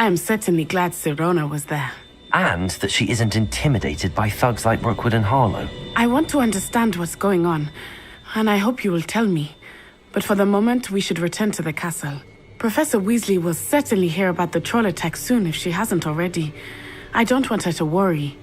I am certainly glad 𝓣𝓮 was there. And that she isn't intimidated by thugs like Rookwood and Harlow. I want to understand what's going on, and I hope you will tell me. But for the moment, we should return to the castle. Professor Weasley will certainly hear about the troll attack soon if she hasn't already. I don't want her to worry.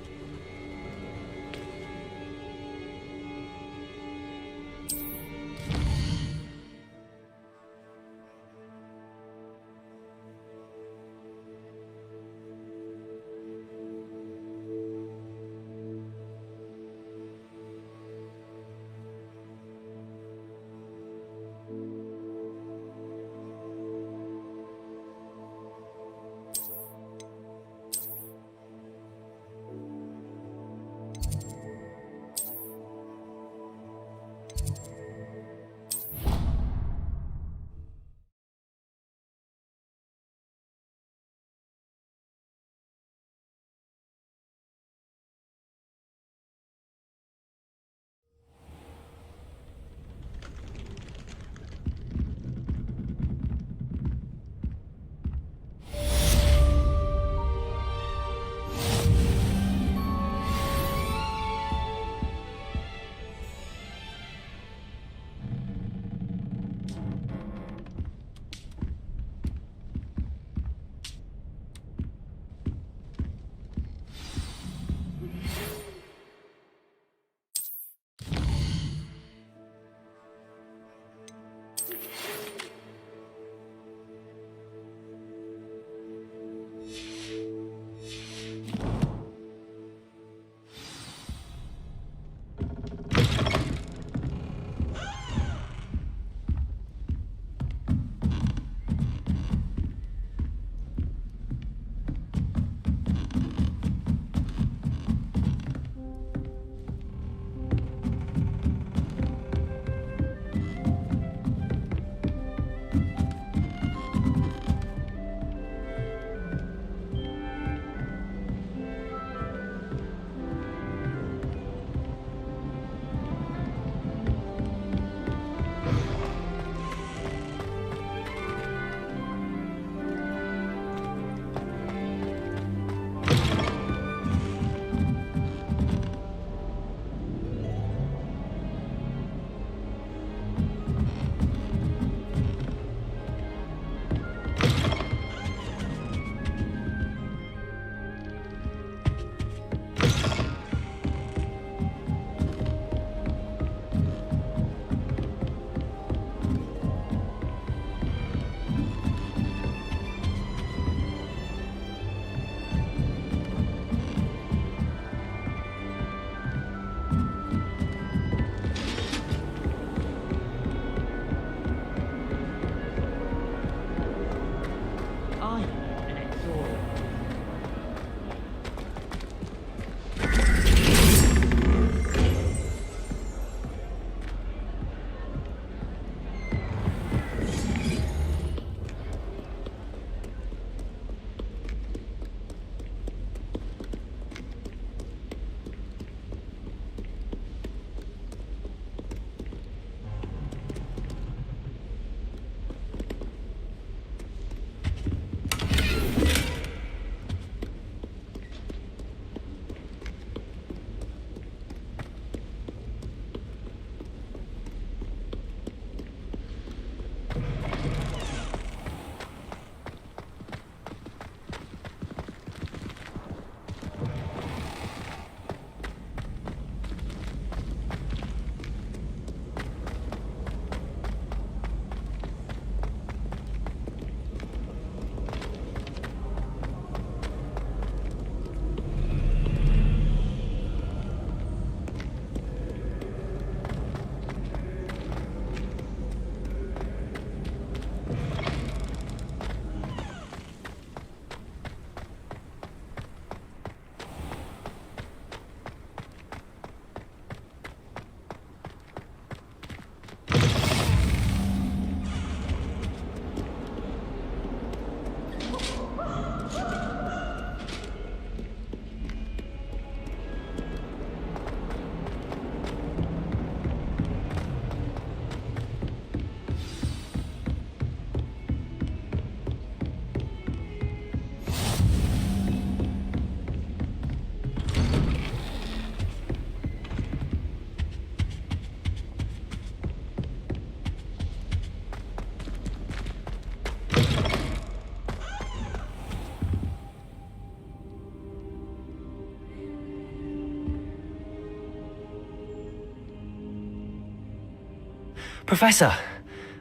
Professor,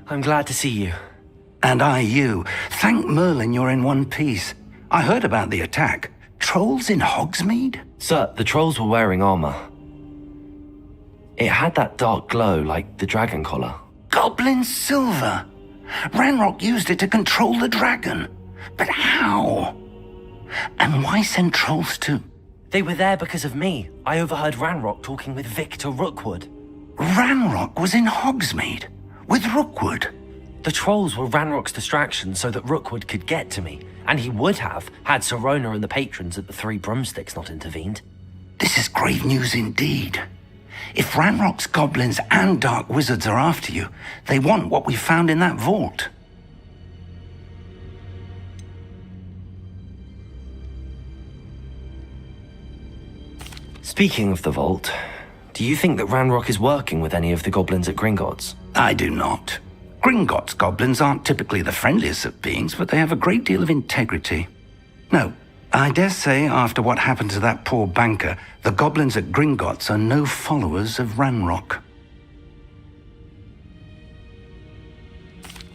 I'm glad to see you. And I you. Thank Merlin you're in one piece. I heard about the attack. Trolls in Hogsmeade? Sir, the trolls were wearing armor. It had that dark glow like the dragon collar. Goblin silver! Ranrock used it to control the dragon. But how? And why send trolls to... They were there because of me. I overheard Ranrock talking with Victor Rookwood. Ranrock was in Hogsmeade? With Rookwood? The trolls were Ranrock's distraction so that Rookwood could get to me. And he would have, had Sirona and the patrons at the Three Broomsticks not intervened. This is grave news indeed. If Ranrock's goblins and dark wizards are after you, they want what we found in that vault. Speaking of the vault, do you think that Ranrock is working with any of the goblins at Gringotts? I do not. Gringotts goblins aren't typically the friendliest of beings, but they have a great deal of integrity. No, I dare say after what happened to that poor banker, the goblins at Gringotts are no followers of Ranrock.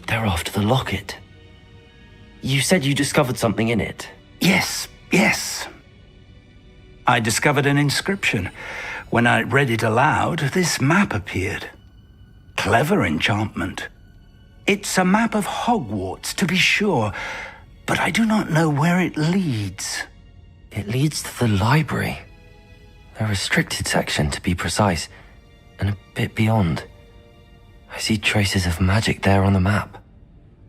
They're after the locket. You said you discovered something in it. Yes. I discovered an inscription. When I read it aloud, this map appeared. Clever enchantment. It's a map of Hogwarts, to be sure, but I do not know where it leads. It leads to the library. The restricted section, to be precise, and a bit beyond. I see traces of magic there on the map.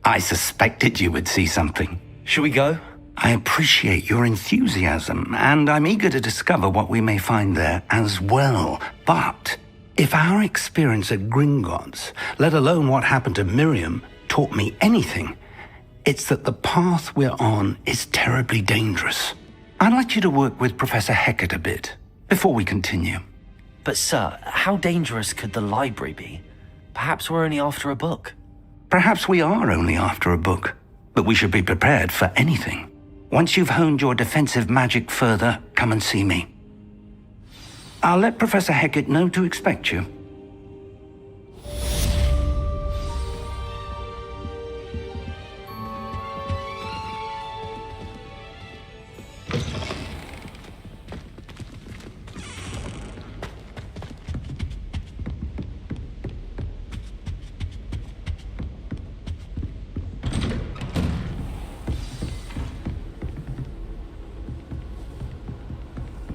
I suspected you would see something. Shall we go? I appreciate your enthusiasm, and I'm eager to discover what we may find there as well. But if our experience at Gringotts, let alone what happened to Miriam, taught me anything, it's that the path we're on is terribly dangerous. I'd like you to work with Professor Hecat a bit before we continue. But sir, how dangerous could the library be? Perhaps we're only after a book. Perhaps we are only after a book, but we should be prepared for anything. Once you've honed your defensive magic further, come and see me. I'll let Professor Hecat know to expect you.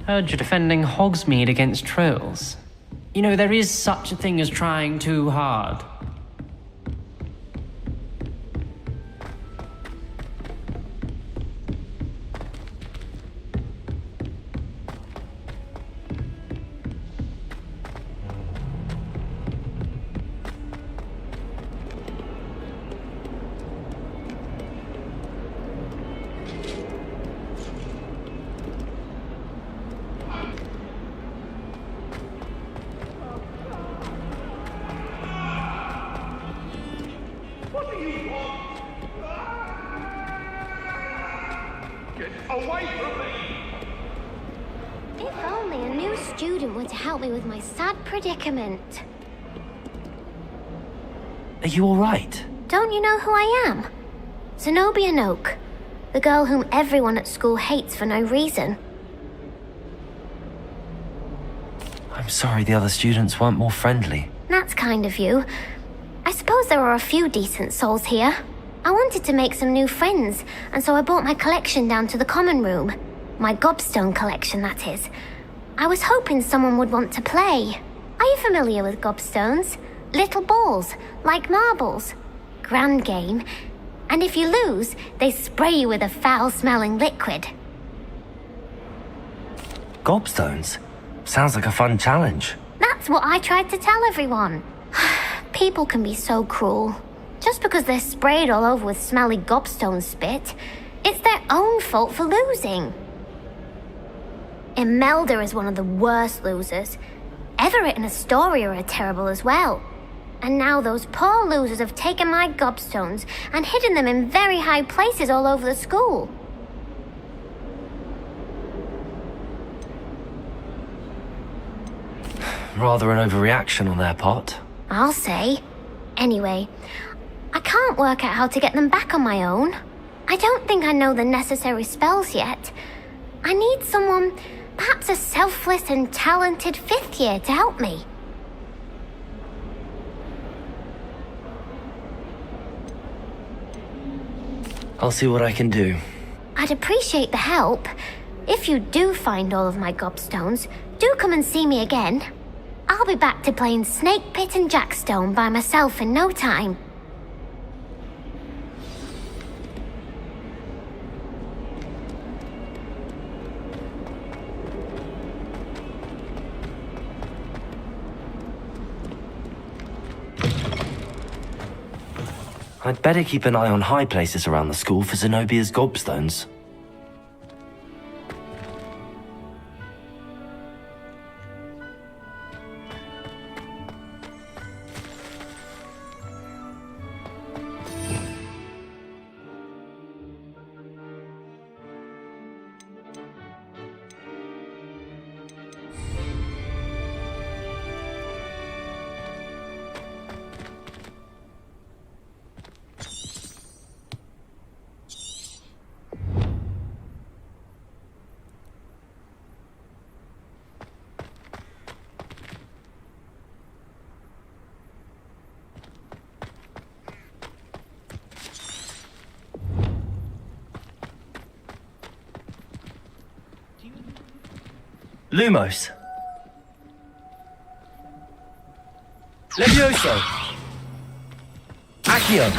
Heard you're defending Hogsmeade against trolls. You know, there is such a thing as trying too hard. Away from me! If only a new student were to help me with my sad predicament. Are you all right? Don't you know who I am? Zenobia Noak, the girl whom everyone at school hates for no reason. I'm sorry the other students weren't more friendly. That's kind of you. I suppose there are a few decent souls here. I wanted to make some new friends, and so I brought my collection down to the common room. My gobstone collection, that is. I was hoping someone would want to play. Are you familiar with gobstones? Little balls, like marbles. Grand game. And if you lose, they spray you with a foul-smelling liquid. Gobstones? Sounds like a fun challenge. That's what I tried to tell everyone. People can be so cruel. Just because they're sprayed all over with smelly gobstone spit, it's their own fault for losing. Imelda is one of the worst losers. Everett and Astoria are terrible as well. And now those poor losers have taken my gobstones and hidden them in very high places all over the school. Rather an overreaction on their part. I'll say. Anyway, I can't work out how to get them back on my own. I don't think I know the necessary spells yet. I need someone, perhaps a selfless and talented 5th year to help me. I'll see what I can do. I'd appreciate the help. If you do find all of my gobstones, do come and see me again. I'll be back to playing Snake Pit and Jackstone by myself in no time. I'd better keep an eye on high places around the school for Zenobia's gobstones. Lumos. Levioso. Accio.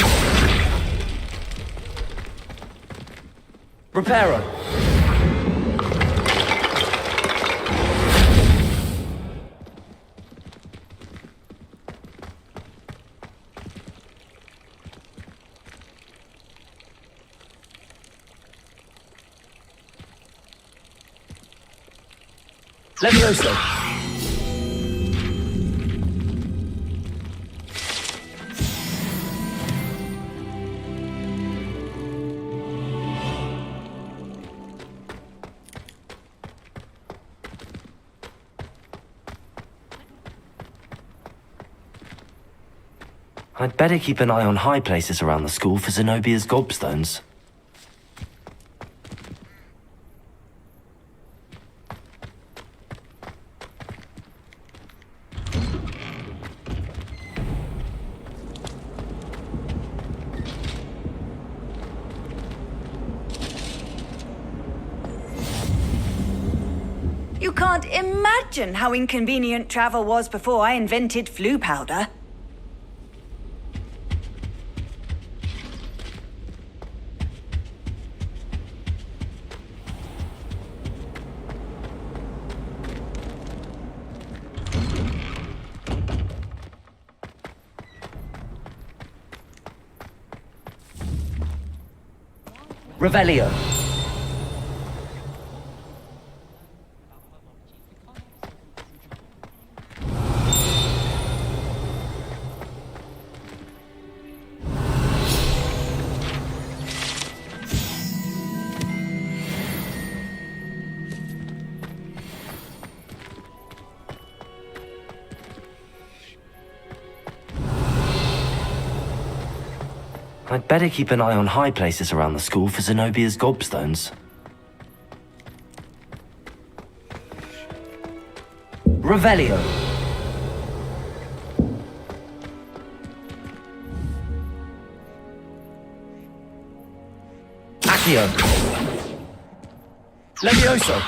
Reparo. Levioso. I'd better keep an eye on high places around the school for Zenobia's gobstones. You can't imagine how inconvenient travel was before I invented flu powder. Revelio. I'd better keep an eye on high places around the school for Zenobia's gobstones. Revelio. Accio. Levioso.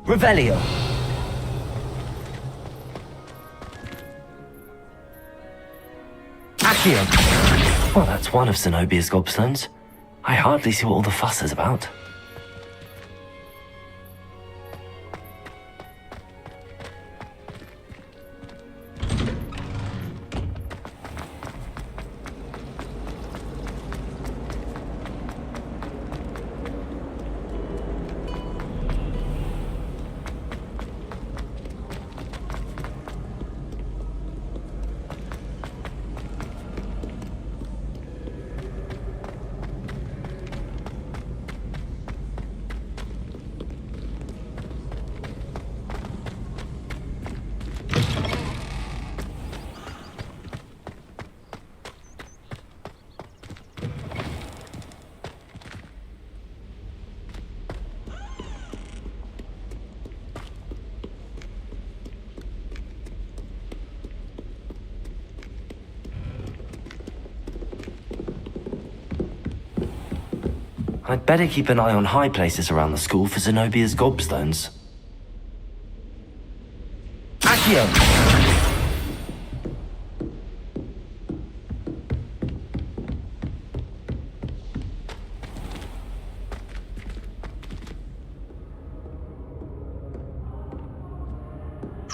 Revelio. Well, that's one of Zenobia's gobstones. I hardly see what all the fuss is about. I'd better keep an eye on high places around the school for Zenobia's gobstones. Accio!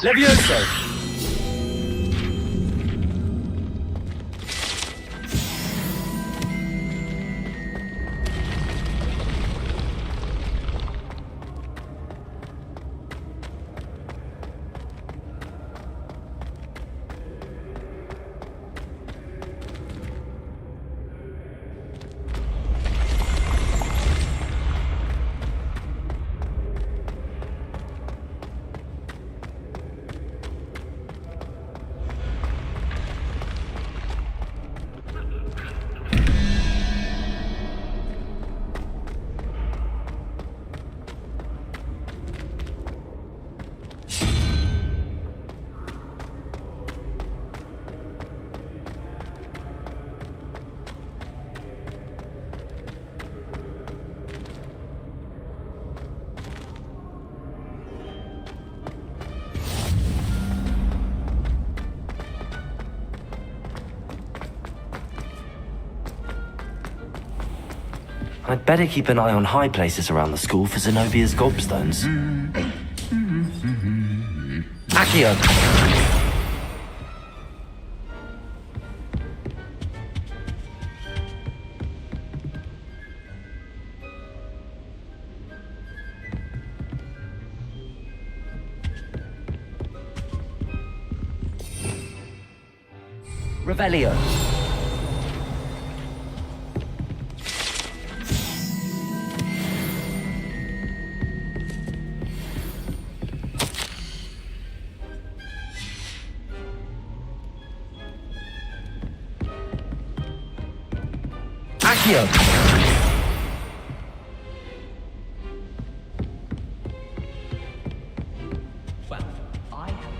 Levioso! I'd better keep an eye on high places around the school for Zenobia's gobstones. Accio! Revelio! Accio! Well, I have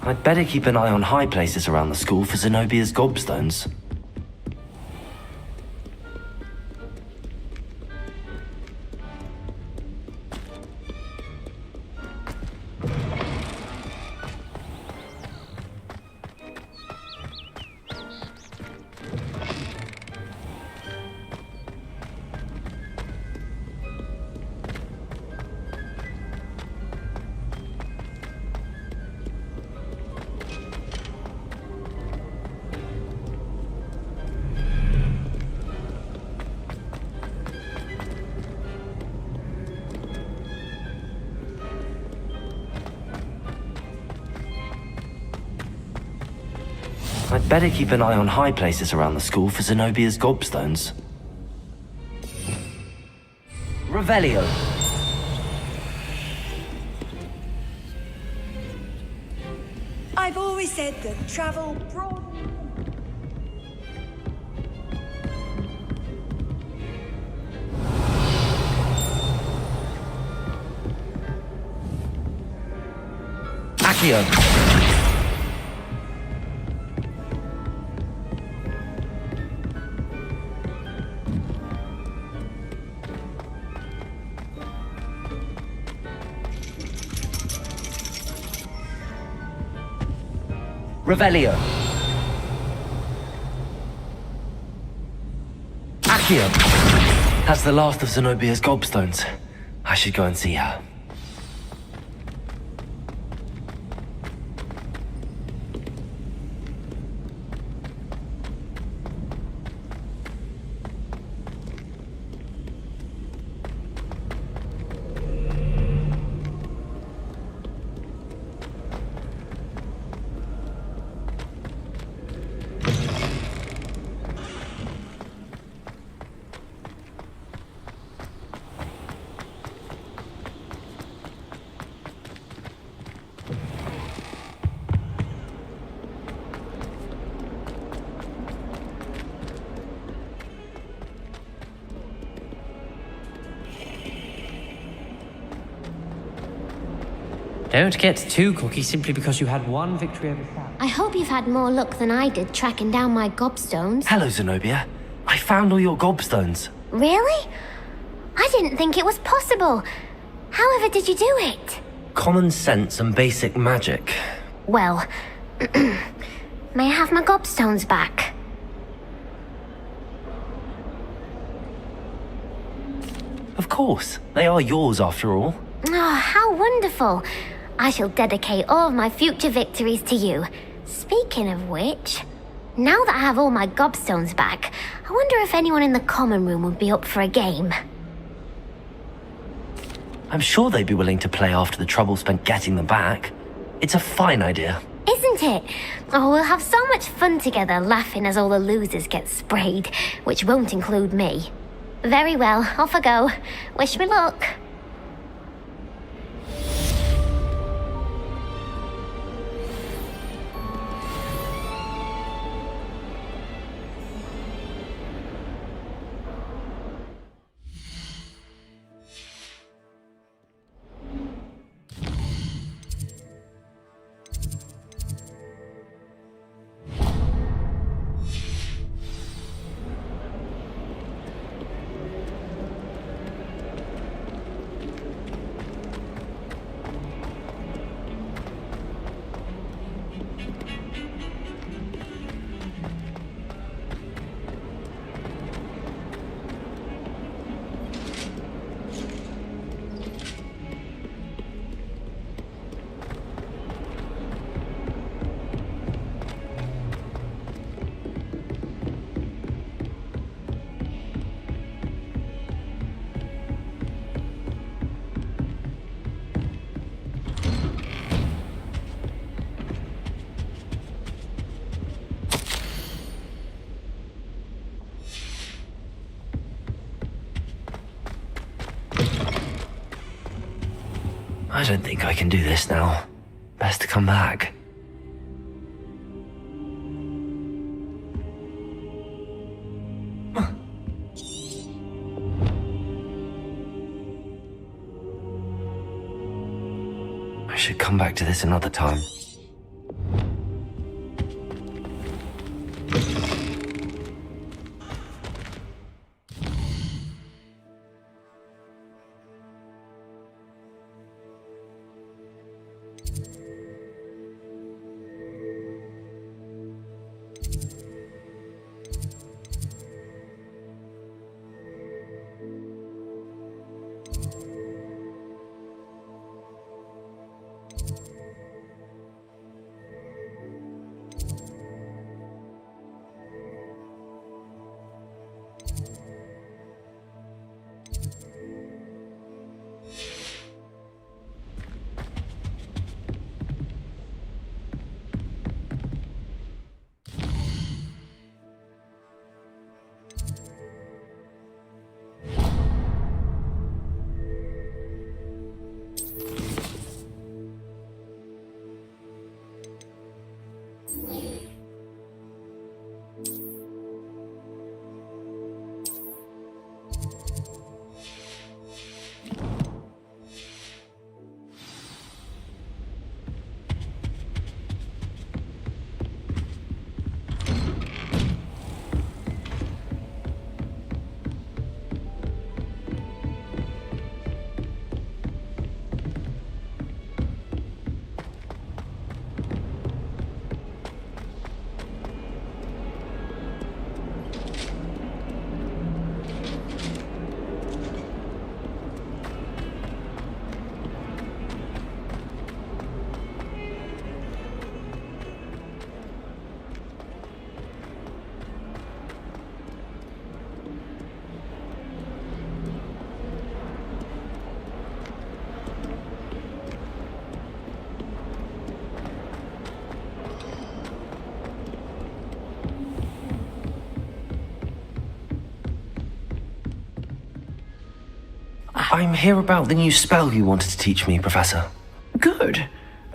I'd better keep an eye on high places around the school for Zenobia's gobstones. I'd better keep an eye on high places around the school for Zenobia's gobstones. Revelio! I've always said that travel broad. Accio! Revelio! Accio! That's the last of Zenobia's gobstones. I should go and see her. Don't get too cocky simply because you had one victory over Sam. I hope you've had more luck than I did tracking down my gobstones. Hello, Zenobia. I found all your gobstones. Really? I didn't think it was possible. However did you do it? Common sense and basic magic. Well, may I have my gobstones back? Of course. They are yours after all. Oh, how wonderful. I shall dedicate all of my future victories to you. Speaking of which, now that I have all my gobstones back, I wonder if anyone in the common room would be up for a game. I'm sure they'd be willing to play after the trouble spent getting them back. It's a fine idea. Isn't it? Oh, we'll have so much fun together laughing as all the losers get sprayed, which won't include me. Very well, off I go. Wish me luck. I don't think I can do this now. Best to come back. I should come back to this another time. I'm here about the new spell you wanted to teach me, Professor. Good.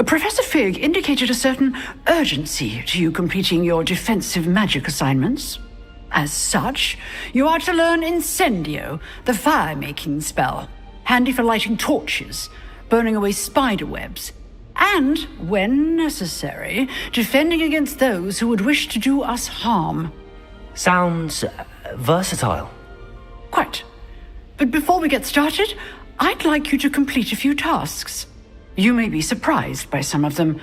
Professor Fig indicated a certain urgency to you completing your defensive magic assignments. As such, you are to learn Incendio, the fire-making spell, handy for lighting torches, burning away spider webs, and, when necessary, defending against those who would wish to do us harm. Sounds versatile. Quite. But before we get started, I'd like you to complete a few tasks. You may be surprised by some of them.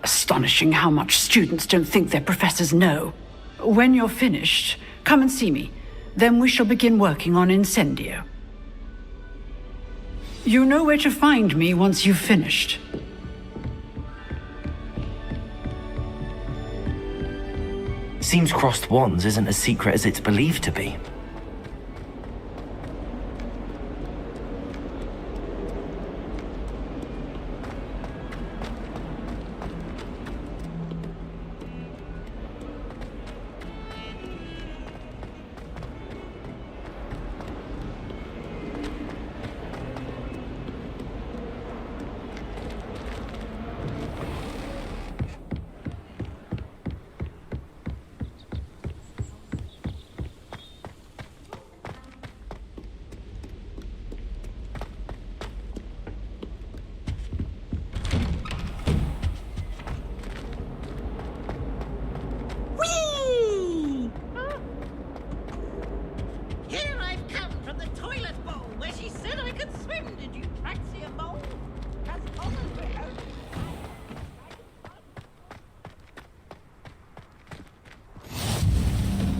Astonishing how much students don't think their professors know. When you're finished, come and see me. Then we shall begin working on Incendio. You know where to find me once you've finished. Seems crossed wands isn't as secret as it's believed to be.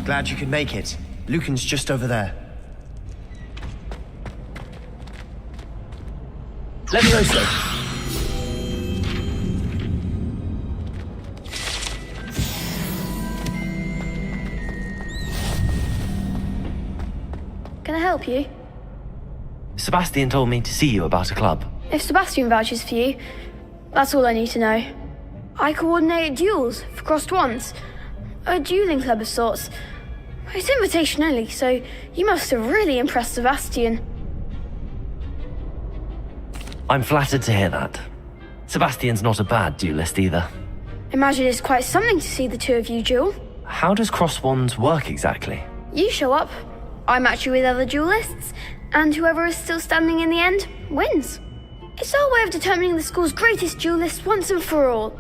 Glad you could make it. Lucan's just over there. Levioso! Can I help you? Sebastian told me to see you about a club. If Sebastian vouches for you, that's all I need to know. I coordinate duels for crossed wands. A dueling club of sorts. It's invitation only, so you must have really impressed Sebastian. I'm flattered to hear that. Sebastian's not a bad duelist either. Imagine it's quite something to see the two of you duel. How does cross wands work exactly? You show up, I match you with other duelists, and whoever is still standing in the end wins. It's our way of determining the school's greatest duelist once and for all.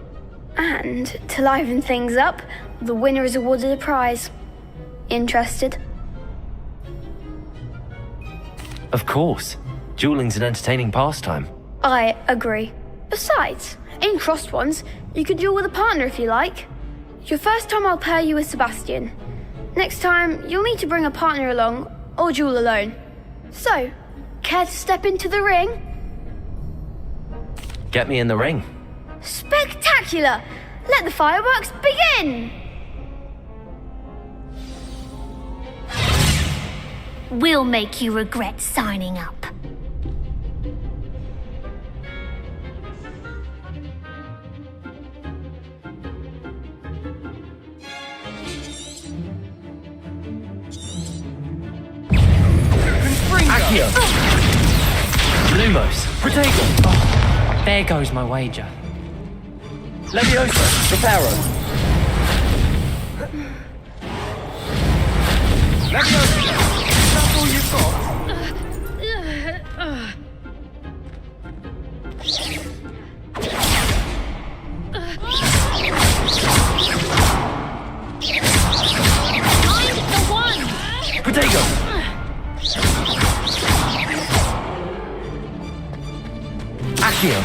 And, to liven things up, the winner is awarded a prize. Interested? Of course. Dueling's an entertaining pastime. I agree. Besides, in crossed ones, you could duel with a partner if you like. Your first time I'll pair you with Sebastian. Next time, you'll need to bring a partner along, or duel alone. So, care to step into the ring? Get me in the ring. Spectacular! Let the fireworks begin! We'll make you regret signing up. Accio! Lumos! Protego! Oh, there goes my wager. Levioso! 𝓐𝓪𝓭! Levioso! Is that all you've got? I'm the one! Protego! Accio!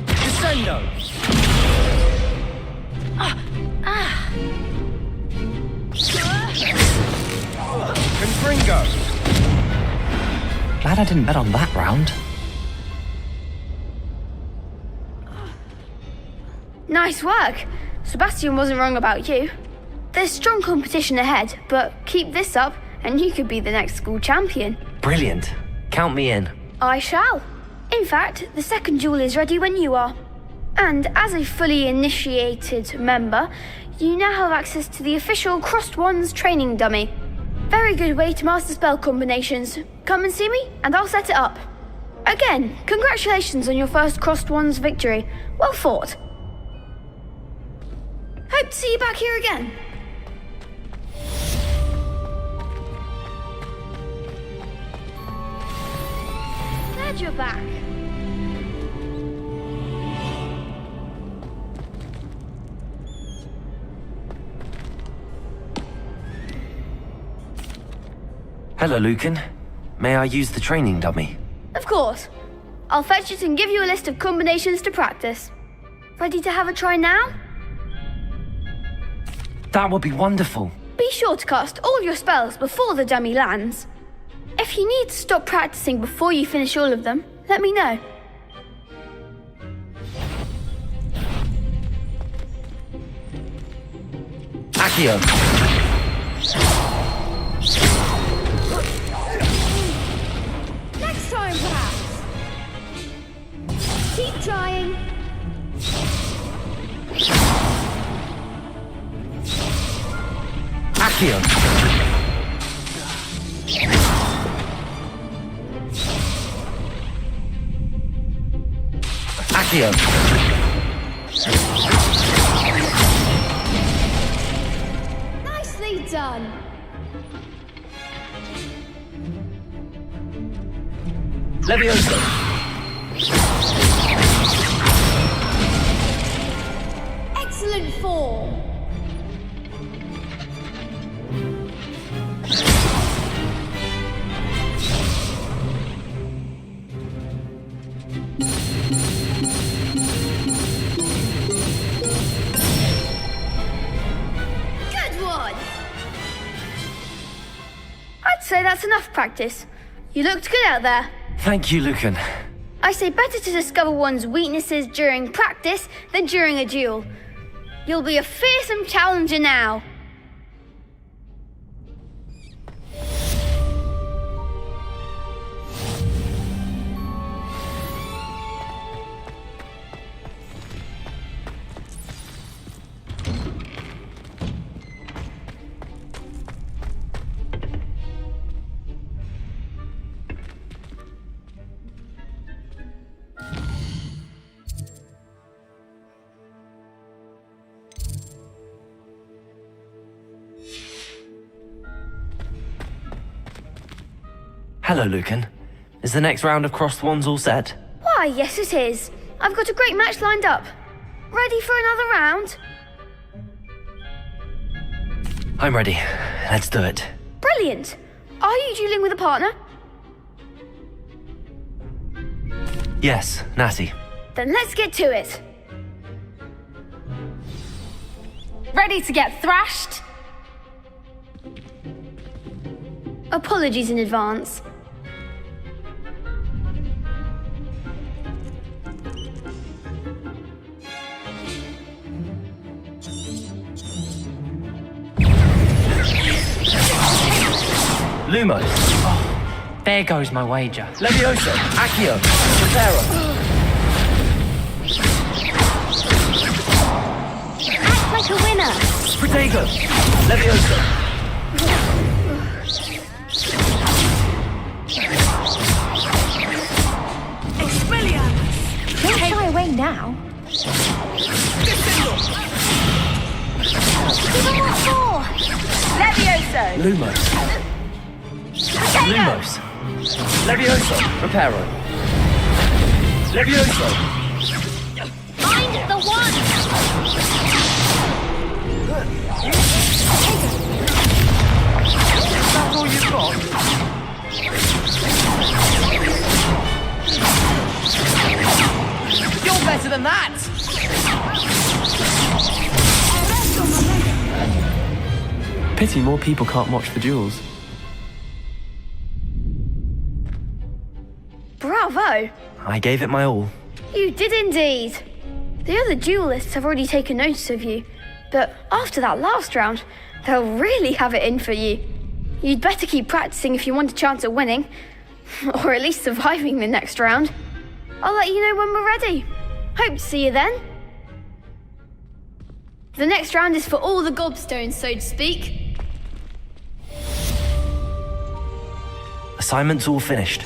Descendo! Confringo! Glad I didn't bet on that round. Nice work. Sebastian wasn't wrong about you. There's strong competition ahead, but keep this up and you could be the next school champion. Brilliant. Count me in. I shall. In fact, the second duel is ready when you are. And as a fully initiated member, you now have access to the official Crossed Wands training dummy. Very good way to master spell combinations. Come and see me, and I'll set it up. Again, congratulations on your first Crossed Wands victory. Well fought. Hope to see you back here again. glad you're back. Hello, Lucan. May I use the training dummy? Of course. I'll fetch it and give you a list of combinations to practice. Ready to have a try now? That would be wonderful. Be sure to cast all your spells before the dummy lands. If you need to stop practicing before you finish all of them, let me know. Accio. Next time, perhaps. Keep trying. Accio. Accio. Nicely done. Levioso. Excellent form. Good one. I'd say that's enough practice. You looked good out there. Thank you, Lucan. I say better to discover one's weaknesses during practice than during a duel. You'll be a fearsome challenger now. Hello, Lucan. Is the next round of crossed wands all set? Why, yes it is. I've got a great match lined up. Ready for another round? I'm ready. Let's do it. Brilliant. Are you dueling with a partner? Yes, Natty. Then let's get to it. Ready to get thrashed? Apologies in advance. Lumos. Oh, there goes my wager. Levioso. Accio. 𝓓𝓪𝓭. Act like a winner. 𝓓𝓪𝓭. Levioso. Don't shy away now. Give him what for? Levioso! Lumos. Lumos. Levioso. 𝓓𝓪𝓭. Levioso. Find the one! Is that all you've got? You're better than that! Pity more people can't watch the duels. Bravo! I gave it my all. You did indeed. The other duelists have already taken notice of you, but after that last round, they'll really have it in for you. You'd better keep practicing if you want a chance at winning, or at least surviving the next round. I'll let you know when we're ready. Hope to see you then. The next round is for all the gobstones, so to speak. Assignment's all finished.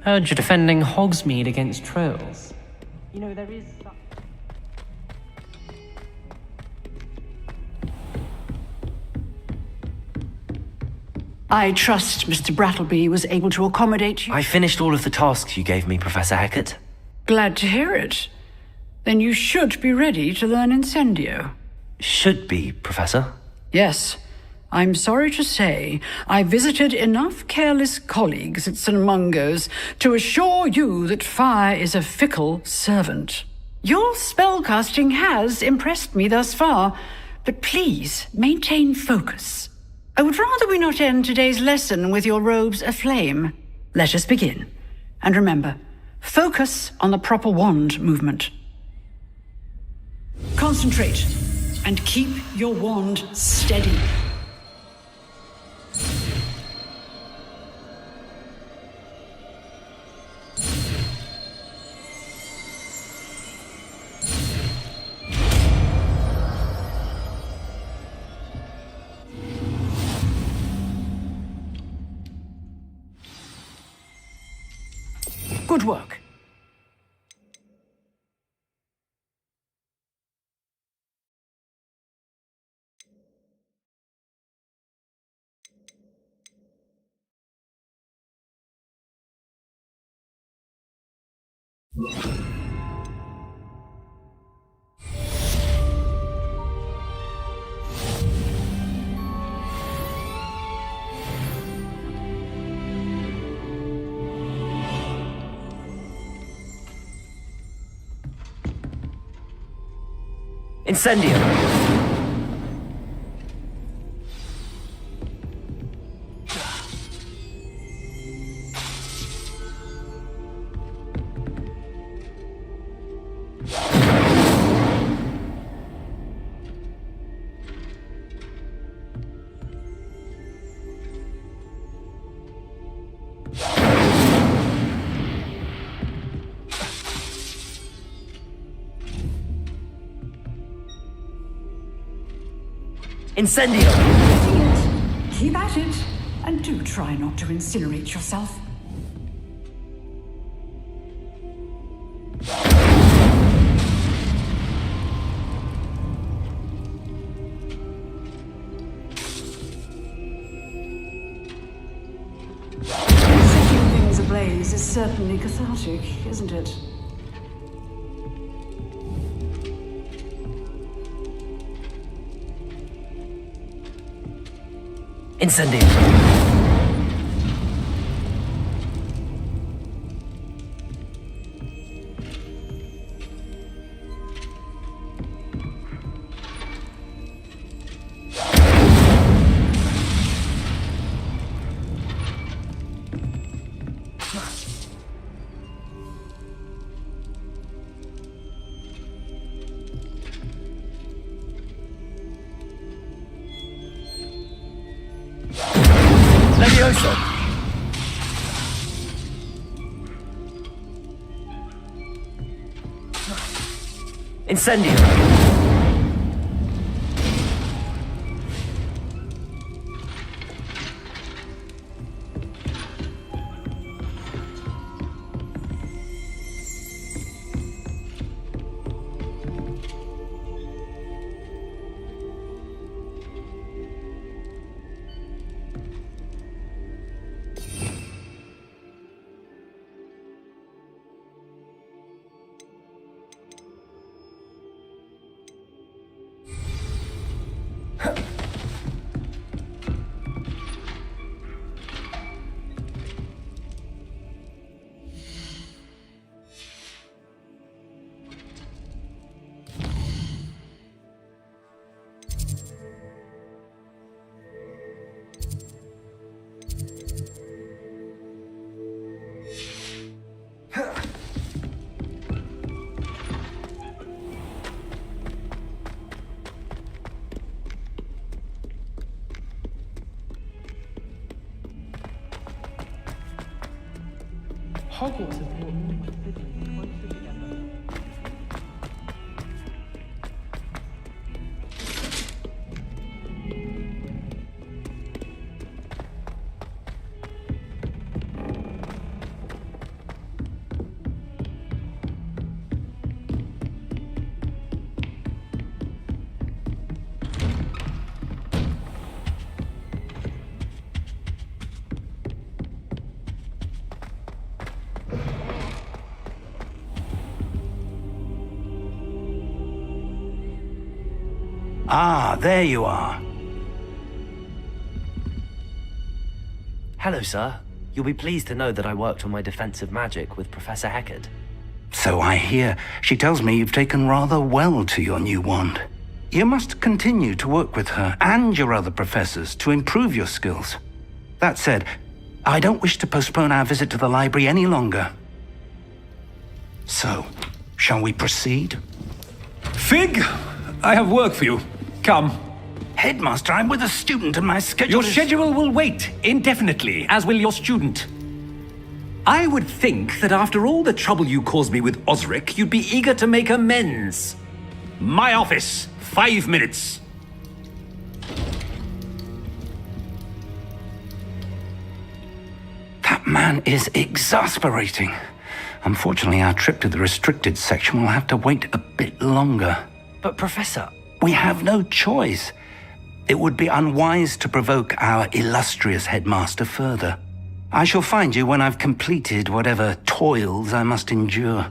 Heard you're defending Hogsmeade against trolls. You know, there is... I trust Mr. Brattleby was able to accommodate you. I finished all of the tasks you gave me, Professor Hecat. Glad to hear it. Then you should be ready to learn Incendio. Should be, Professor. Yes. I'm sorry to say, I visited enough careless colleagues at St. Mungo's to assure you that fire is a fickle servant. Your spellcasting has impressed me thus far, but please maintain focus. I would rather we not end today's lesson with your robes aflame. Let us begin. And remember, focus on the proper wand movement. Concentrate, and keep your wand steady. Good work. Incendio! Incendio! Keep at it, and do try not to incinerate yourself. Setting things ablaze is certainly cathartic, isn't it? Incendio! Levioso! Incendio! Hogwarts has brought all my siblings closer together. Ah, there you are. Hello, sir. You'll be pleased to know that I worked on my defensive magic with Professor Heckard. So I hear. She tells me you've taken rather well to your new wand. You must continue to work with her and your other professors to improve your skills. That said, I don't wish to postpone our visit to the library any longer. So, shall we proceed? Fig, I have work for you. Come. Headmaster, I'm with a student and my schedule Your schedule will wait indefinitely, as will your student. I would think that after all the trouble you caused me with Osric, you'd be eager to make amends. My office, 5 minutes. That man is exasperating. Unfortunately, our trip to the restricted section will have to wait a bit longer. But Professor... We have no choice. It would be unwise to provoke our illustrious headmaster further. I shall find you when I've completed whatever toils I must endure.